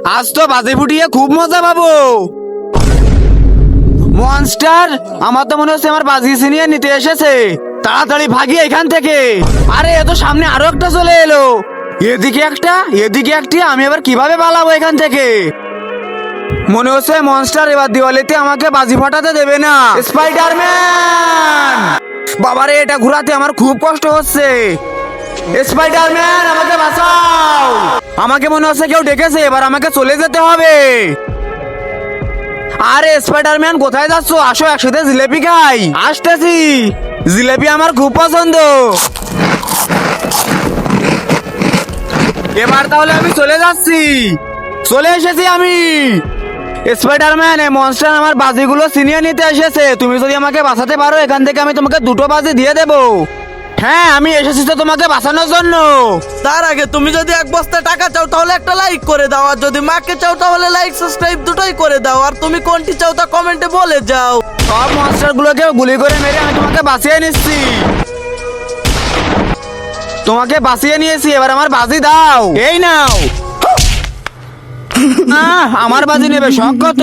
আজ তো বাজি ফুটিয়ে খুব মজা পাবো। মনস্টার, আমার তো মনে হচ্ছে আমার বাজি ছিনিয়ে নিতে এসেছে। তাড়াতাড়ি ভাগি এখান থেকে। আরে এ তো সামনে আরো একটা চলে এলো। এদিকে একটা, এদিকে একটি, আমি এবার কিভাবে পালাবো এখান থেকে? মনে হচ্ছে মনস্টার এবার দিওয়ালিতে আমাকে বাজি ফাটাতে দেবে না। স্পাইডারম্যান, বাবারে এটা ঘোরাতে আমার খুব কষ্ট হচ্ছে। স্পাইডারম্যান আমাকে বাঁচাও। আমাকে মনে হচ্ছে কেউ ডেকেছে, এবার আমাকে চলে যেতে হবে। আরে স্পাইডারম্যান কোথায় যাচ্ছো? আসো একসাথে জিলেপি খাই। আসতেছি, জিলেপি আমার খুব পছন্দ। এবার তাহলে আমি চলে যাচ্ছি। চলে এসেছি আমি। স্পাইডারম্যান, এই মনস্টার আমার বাজিগুলো ছিনিয়ে নিতে এসেছে। তুমি যদি আমাকে বাঁচাতে পারো এখান থেকে আমি তোমাকে দুটো বাজি দিয়ে দেবো। হ্যাঁ, আমি এসেছি তো তোমাকে বাঁচানোর জন্য। তার আগে তুমি যদি এক বস্তা টাকা চাও তাহলে একটা লাইক করে দাও, আর যদি মাকে চাও তাহলে লাইক সাবস্ক্রাইব দুটোই করে দাও। আর তুমি কোনটি চাও তা কমেন্টে বলে যাও। সব মনস্টার গুলোকে গুলি করে মেরে আমি তোমাকে বাঁচিয়ে নিচ্ছি। তোমাকে বাঁচিয়ে নিয়েছি, এবার আমার বাজি দাও। এই নাও। আমার বাজি নেবে, শখ কত?